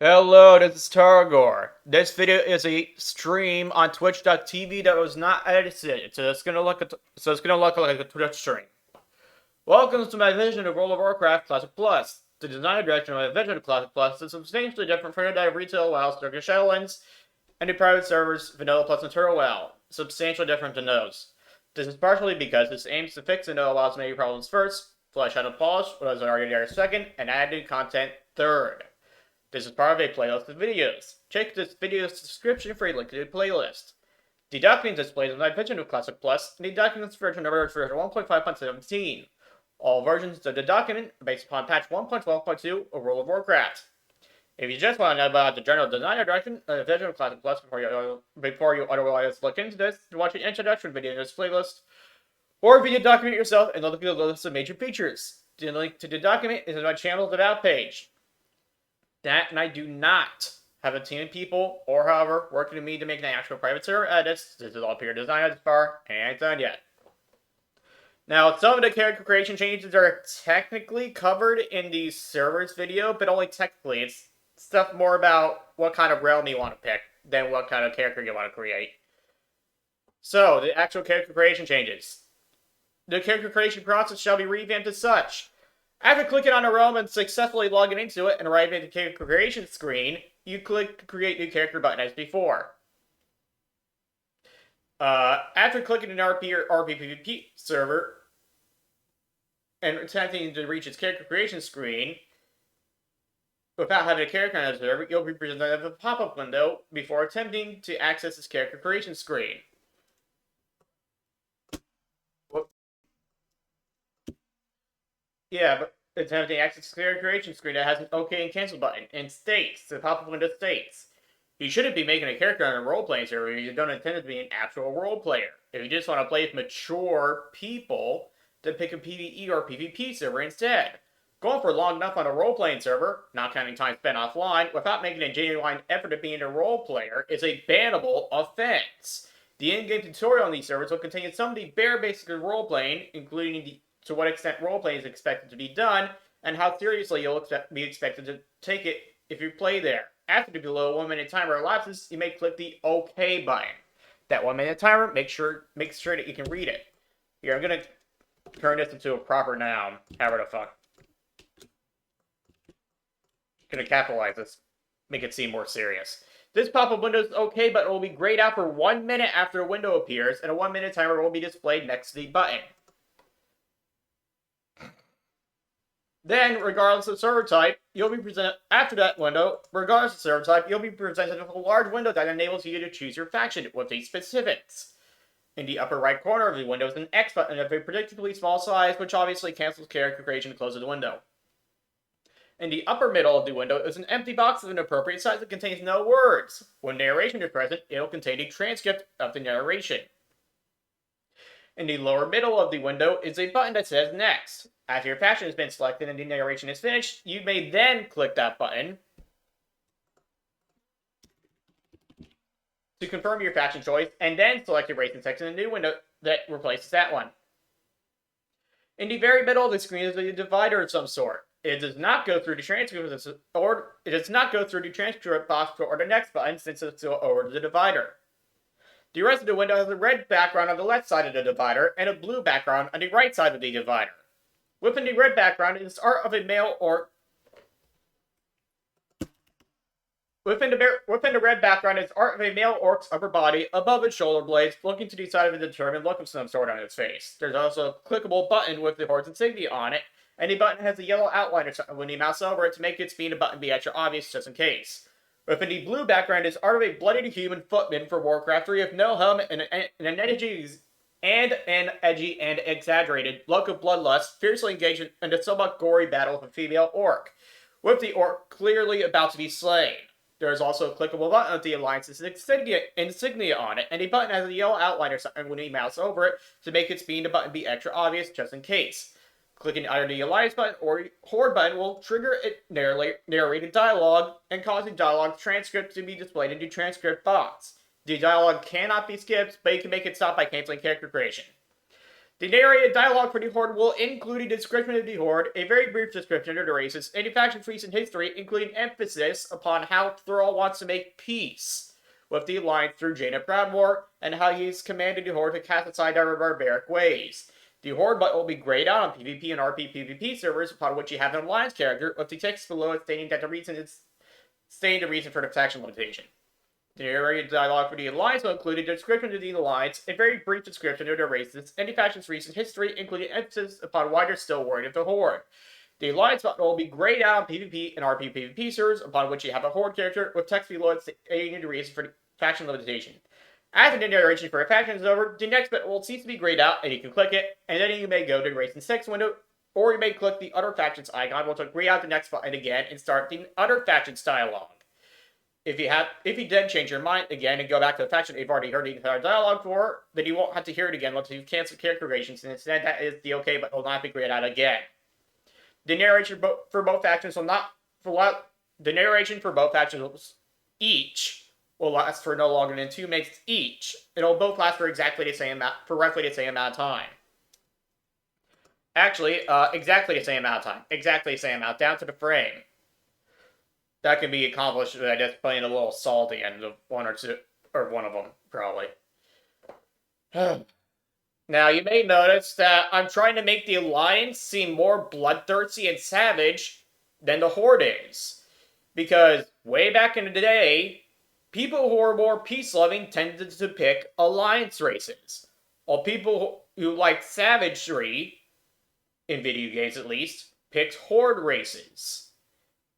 Hello, this is Tarregor. This video is a stream on Twitch.tv that was not edited, so it's gonna look like a Twitch stream. Welcome to my vision of World of Warcraft Classic Plus. The design direction of my vision of Classic Plus is substantially different from the retail WoW, Circus Shadowlands, and the private servers Vanilla Plus and Turtle WoW. Substantially different than those. This is partially because this aims to fix Vanilla WoW's many problems first, flesh out and polish what was already there second, and add new content third. This is part of a playlist of videos. Check this video's description for a link to the playlist. The document displays my vision of Classic Plus, and the document's version number is version 1.5.17. All versions of the document are based upon patch 1.12.2 of World of Warcraft. If you just want to know about the general design direction of the vision of Classic Plus before you otherwise look into this, watch an introduction video in this playlist, or read the document yourself and look at the list of major features. The link to the document is in my channel's About page. That and I do not have a team of people or however working with me to make an actual private server edits. This is all pure design as far, and I ain't done yet. Now, some of the character creation changes are technically covered in the servers video, but only technically. It's stuff more about what kind of realm you want to pick than what kind of character you want to create. So, the actual character creation changes. The character creation process shall be revamped as such. After clicking on a realm and successfully logging into it and arriving at the character creation screen, you click Create New Character button as before. After clicking an RP or RPPP server and attempting to reach its character creation screen, without having a character on the server, you'll be presented with a pop-up window before attempting to access this character creation screen. Yeah, but attempting to access the character creation screen that has an OK and cancel button and states, the pop-up window states, you shouldn't be making a character on a role-playing server if you don't intend to be an actual role player. If you just want to play with mature people, then pick a PvE or PvP server instead. Going for long enough on a role-playing server, not counting time spent offline, without making a genuine effort at being a role player is a bannable offense. The in-game tutorial on these servers will contain some of the bare basics of role-playing, including to what extent role-playing is expected to be done, and how seriously you'll be expected to take it if you play there. After the below 1 minute timer elapses, you may click the OK button. That 1 minute timer, make sure that you can read it. Here, I'm gonna turn this into a proper noun. However the fuck. Gonna capitalize this, make it seem more serious. This pop-up window is OK button will be grayed out for 1 minute after a window appears, and a 1 minute timer will be displayed next to the button. Then, regardless of server type, you'll be presented after that window. Regardless of server type, you'll be presented with a large window that enables you to choose your faction with these specifics. In the upper right corner of the window is an X button of a predictably small size, which obviously cancels character creation to close the window. In the upper middle of the window is an empty box of an appropriate size that contains no words. When narration is present, it will contain a transcript of the narration. In the lower middle of the window is a button that says Next. After your faction has been selected and the narration is finished, you may then click that button to confirm your faction choice, and then select your race and sex in a new window that replaces that one. In the very middle of the screen is a divider of some sort. It does not go through the transcript box or the next button since it's over the divider. The rest of the window has a red background on the left side of the divider and a blue background on the right side of the divider. Within the red background is art of a male orc. Within the red background is art of a male orc's upper body, above its shoulder blades, looking to the side of a determined look of some sort on its face. There's also a clickable button with the horde's insignia on it, and the button has a yellow outline or something when you mouse over it to make its being a button be extra obvious just in case. Within the blue background is art of a bloodied human footman for Warcraft 3 with no helmet and an edgy and exaggerated look of bloodlust, fiercely engaged in a somewhat gory battle with a female orc, with the orc clearly about to be slain. There is also a clickable button with the Alliance's insignia on it, and the button has a yellow outline or something when you mouse over it to make its being a button be extra obvious just in case. Clicking either the Alliance button or Horde button will trigger narrated dialogue and cause the dialogue transcript to be displayed in the transcript box. The dialogue cannot be skipped, but you can make it stop by canceling character creation. The narrated dialogue for the Horde will include a description of the Horde, a very brief description of the races, and the faction's recent history, including emphasis upon how Thrall wants to make peace with the Alliance through Jaina Proudmoore, and how he's commanded the Horde to cast aside their barbaric ways. The Horde will be grayed out on PvP and RP PvP servers, upon which you have an Alliance character, with the text below it stating that the reason for the faction limitation. The narrated dialogue for the Alliance will include a description of the Alliance, a very brief description of their races, and the faction's recent history, including emphasis upon why they're still worried of the Horde. The Alliance will be grayed out on PvP and RP PvP servers, upon which you have a Horde character, with text below it stating the reason for the faction limitation. After the narration for a faction is over, the next bit will cease to be grayed out, and you can click it, and then you may go to the Race and Sex window, or you may click the Other Factions icon, which will gray out the next button again and start the Other Factions dialogue. If you then change your mind again and go back to the faction you've already heard the entire dialogue for, then you won't have to hear it again once you've canceled character creations, and instead that is the okay, but will not be grayed out again. The narration for both factions will not the narration for both factions each will last for no longer than 2 minutes each. It'll both last for roughly the same amount of time. Actually, exactly the same amount of time. Exactly the same amount, down to the frame. That can be accomplished by just playing a little salty and one of them, probably. Now, you may notice that I'm trying to make the Alliance seem more bloodthirsty and savage than the Horde is. Because way back in the day, people who are more peace-loving tended to pick Alliance races, while people who like savagery, in video games at least, picked Horde races.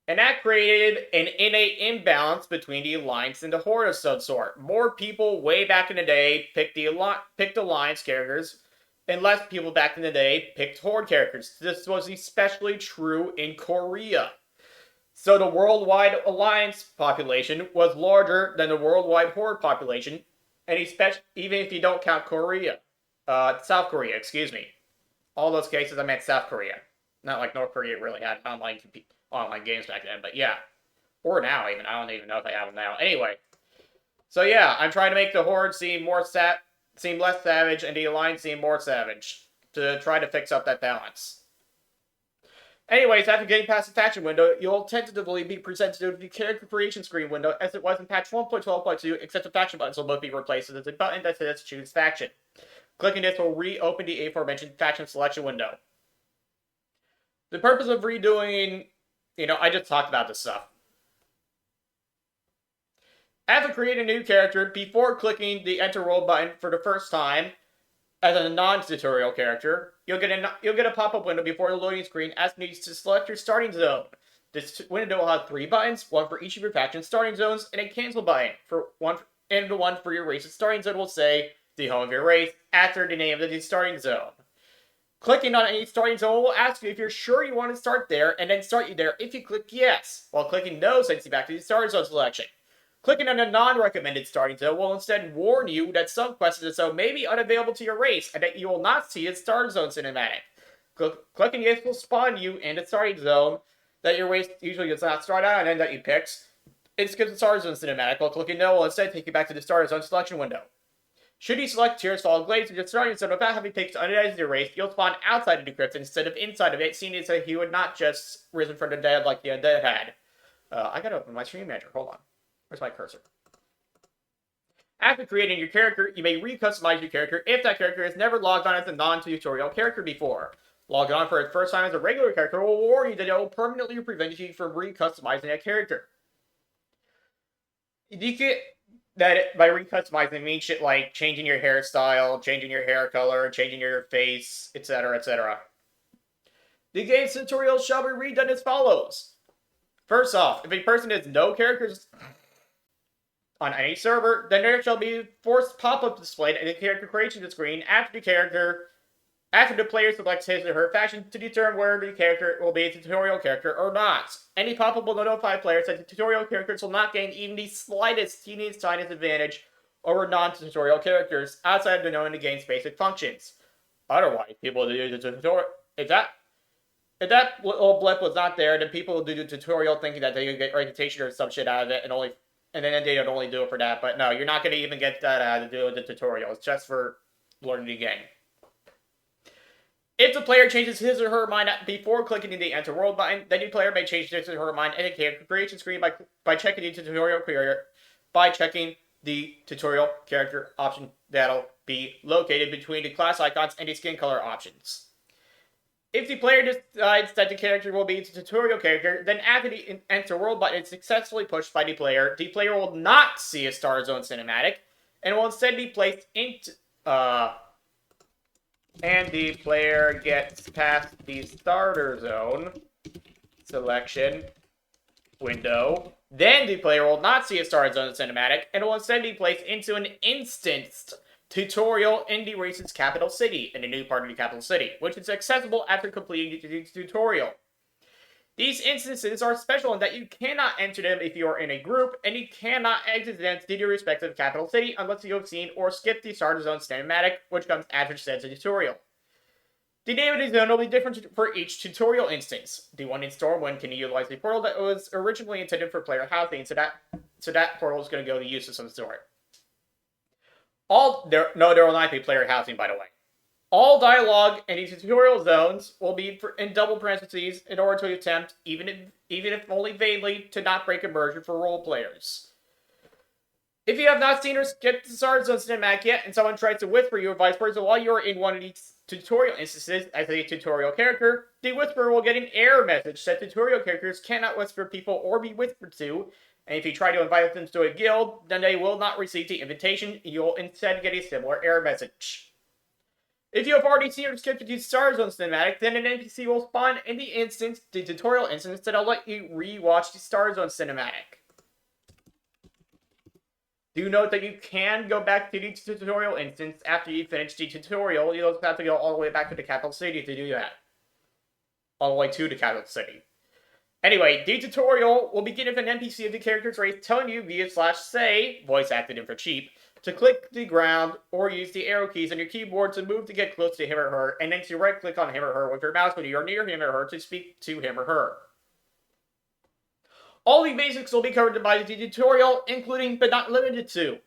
And that created an innate imbalance between the Alliance and the Horde of some sort. More people way back in the day picked Alliance characters, and less people back in the day picked Horde characters. This was especially true in Korea. So the worldwide Alliance population was larger than the worldwide Horde population, and even if you don't count South Korea, excuse me. All those cases, I meant South Korea. Not like North Korea really had online games back then, but yeah. Or now, even. I don't even know if they have them now. Anyway. So yeah, I'm trying to make the Horde seem less savage, and the Alliance seem more savage, to try to fix up that balance. Anyways, after getting past the faction window, you'll tentatively be presented with the character creation screen window as it was in patch 1.12.2, except the faction buttons will both be replaced with a button that says Choose Faction. Clicking this will reopen the aforementioned faction selection window. The purpose of redoing, I just talked about this stuff. After creating a new character, before clicking the Enter Role button for the first time, as a non-tutorial character, you'll get a pop-up window before the loading screen asking you to select your starting zone. This window will have 3 buttons, one for each of your faction's starting zones, and a cancel button, and the one for your race's starting zone will say the home of your race after the name of the starting zone. Clicking on any starting zone will ask you if you're sure you want to start there, and then start you there if you click yes, while clicking no sends you back to the starting zone selection. Clicking on a non-recommended starting zone will instead warn you that some quests in the zone may be unavailable to your race, and that you will not see its starting zone cinematic. Clicking yes will spawn you in the starting zone that your race usually does not start out and that you picked. It skips the starting zone cinematic, while clicking no will instead take you back to the starting zone selection window. Should you select Tears Fall Glades in your starting zone without having picked unidentified your race, you'll spawn outside of the crypt instead of inside of it, seeing as if you had not just risen from the dead like the undead had. I gotta open my stream manager. Hold on. Where's my cursor? After creating your character, you may re-customize your character if that character has never logged on as a non-tutorial character before. Logging on for its first time as a regular character will warn you that it will permanently prevent you from re-customizing that character. You get that by re-customizing means shit like changing your hairstyle, changing your hair color, changing your face, etc., etc. The game's tutorial shall be redone as follows. First off, if a person has no characters on any server, then there shall be forced pop-up displayed in the character creation screen after the player selects his or her faction to determine whether the character will be a tutorial character or not. Any pop-up will notify players that the tutorial characters will not gain even the slightest tiniest advantage over non-tutorial characters outside of the knowing the game's basic functions. Otherwise, people will do the tutorial. If that little blip was not there, then people will do the tutorial thinking that they can get reputation or some shit out of it, and then they don't only do it for that. But no, you're not going to even get that out of the tutorial. It's just for learning the game. If the player changes his or her mind before clicking the Enter World button, the new player may change his or her mind in the character creation screen by checking the tutorial character option that'll be located between the class icons and the skin color options. If the player decides that the character will be the tutorial character, then after the Enter World button is successfully pushed by the player will not see a Star Zone cinematic and will instead be placed into and the player gets past the starter zone selection window. Then the player will not see a starter zone cinematic and will instead be placed into an instanced tutorial in the race's capital city, in a new part of the capital city, which is accessible after completing the tutorial. These instances are special in that you cannot enter them if you are in a group, and you cannot exit them to your respective capital city unless you have seen or skipped the starter zone cinematic, which comes after said tutorial. The name of the zone will be different for each tutorial instance. The one in Stormwind can utilize the portal that was originally intended for player housing, so that portal is going to go to use of some sort. There will not be player housing, by the way. All dialogue in these tutorial zones will be in double parentheses in order to attempt, even if only vaguely, to not break immersion for role players. If you have not seen or skipped the Starter Zone cinematic yet, and someone tries to whisper you or vice versa while you are in one of these tutorial instances as a tutorial character, the whisperer will get an error message that tutorial characters cannot whisper people or be whispered to, and if you try to invite them to a guild, then they will not receive the invitation. You'll instead get a similar error message. If you have already seen or skipped the Star Zone cinematic, then an NPC will spawn in the tutorial instance that'll let you re-watch the Star Zone cinematic. Do note that you can go back to the tutorial instance after you finish the tutorial. You don't have to go all the way back to the capital city to do that. All the way to the capital city. Anyway, the tutorial will begin with an NPC of the character's race telling you via /say, voice acted in for cheap, to click the ground or use the arrow keys on your keyboard to move to get close to him or her, and then to right-click on him or her with your mouse when you are near him or her to speak to him or her. All the basics will be covered by the tutorial, including but not limited to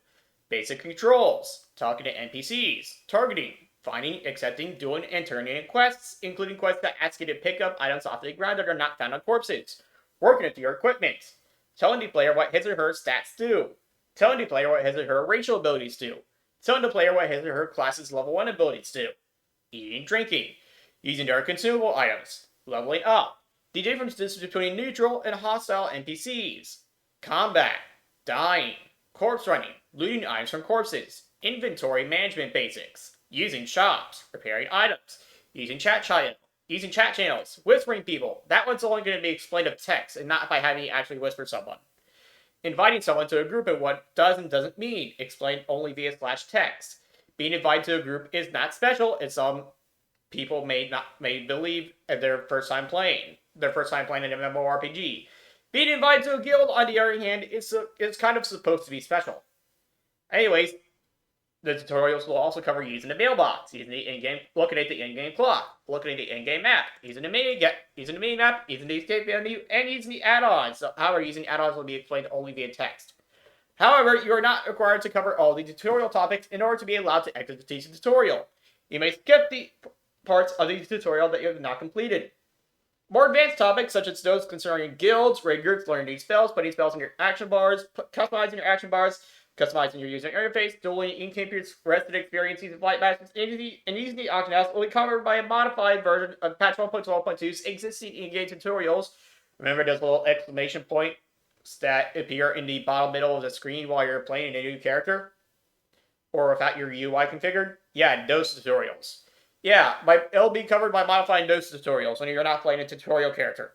basic controls, talking to NPCs, targeting, finding, accepting, doing, and turning in quests, including quests that ask you to pick up items off the ground that are not found on corpses, working with your equipment, telling the player what his or her stats do, telling the player what his or her racial abilities do, telling the player what his or her class's level 1 abilities do, eating, drinking, using their consumable items, leveling up, the differences between neutral and hostile NPCs, combat, dying, corpse running, looting items from corpses, inventory management basics, using shops, repairing items, using chat channels, whispering people. That one's only going to be explained of text and not by having you actually whisper someone. Inviting someone to a group and what does and doesn't mean, explained only via /text. Being invited to a group is not special, as some people may believe at their first time playing an MMORPG. Being invited to a guild, on the other hand, is kind of supposed to be special. Anyways, the tutorials will also cover using the mailbox, looking at the in-game clock, looking at the in-game map, using the mini-map, using the escape menu, and using the add-ons. However, using add-ons will be explained only via text. However, you are not required to cover all the tutorial topics in order to be allowed to exit the tutorial. You may skip the parts of the tutorial that you have not completed. More advanced topics, such as those concerning guilds, raiders, learning new spells, putting spells in your action bars, customizing your action bars, customizing your user interface, dueling, in-game rested experiences of Light Masters, and using the auction house will be covered by a modified version of patch 1.12.2's existing in-game tutorials. Remember those little exclamation points that appear in the bottom middle of the screen while you're playing a new character? Or without your UI configured? Yeah, those tutorials. Yeah, it'll be covered by modifying those tutorials when you're not playing a tutorial character.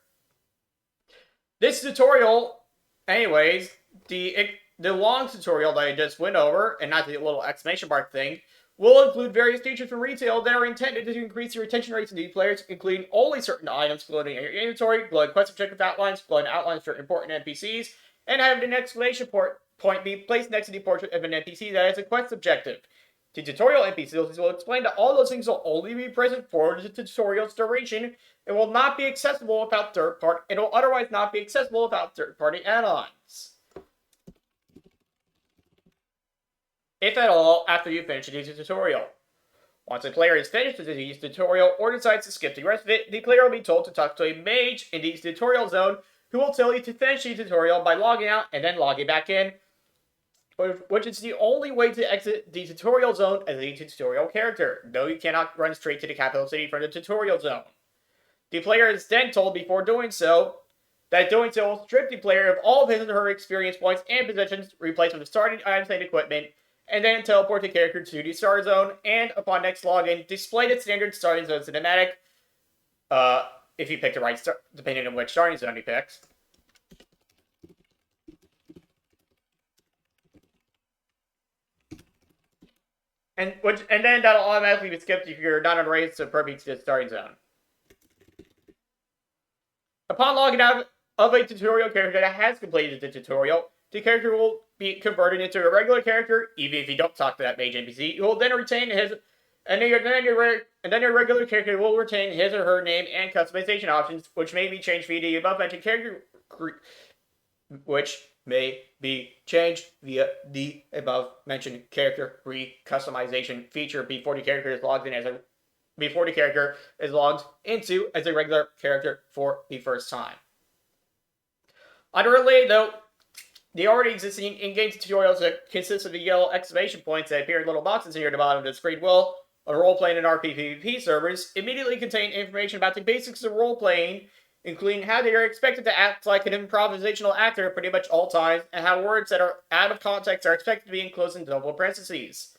This tutorial, anyways, the long tutorial that I just went over, and not the little exclamation mark thing, will include various features from retail that are intended to increase your retention rates of new players, including only certain items floating in your inventory, glowing quest objective outlines, glowing outlines for important NPCs, and having an exclamation point be placed next to the portrait of an NPC that is a quest objective. The tutorial NPCs will explain that all those things will only be present for the tutorial's duration and will not be accessible without third-party add-ons. If at all, after you finish the tutorial. Once a player has finished the disease tutorial or decides to skip the rest of it, the player will be told to talk to a mage in the tutorial zone who will tell you to finish the tutorial by logging out and then logging back in, which is the only way to exit the tutorial zone as a tutorial character. No, you cannot run straight to the capital city from the tutorial zone. The player is then told before doing so that doing so will strip the player of all of his or her experience points and positions, replaced with starting items and equipment, and then teleport the character to the start zone, and upon next login, display the standard starting zone cinematic, if you pick the right start, depending on which starting zone you picked. And then that'll automatically be skipped if you're not on a race to perfect the starting zone. Upon logging out of a tutorial character that has completed the tutorial, the character will be converted into a regular character, even if you don't talk to that mage NPC. You will then retain his, and then your regular character will retain his or her name and customization options, which may be changed via the above-mentioned character, customization feature before the character is logged into as a regular character for the first time. Unrelated though, the already existing in-game tutorials that consist of the yellow exclamation points that appear in little boxes near the bottom of the screen will, on role-playing and RP/PvP servers, immediately contain information about the basics of role-playing, including how they are expected to act like an improvisational actor pretty much all times, and how words that are out of context are expected to be enclosed in double parentheses.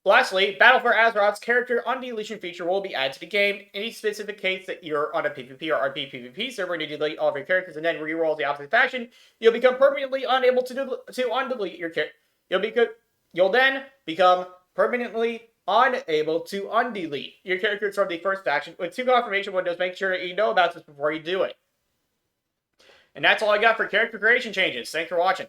Lastly, Battle for Azeroth's character undeletion feature will be added to the game. In each specific case that you're on a PvP or RP/PvP server and you delete all of your characters and then reroll the opposite faction, you'll become permanently unable to undelete your character. You'll then become permanently unable to undelete your characters from the first faction with 2 confirmation windows. Make sure that you know about this before you do it. And that's all I got for character creation changes. Thanks for watching.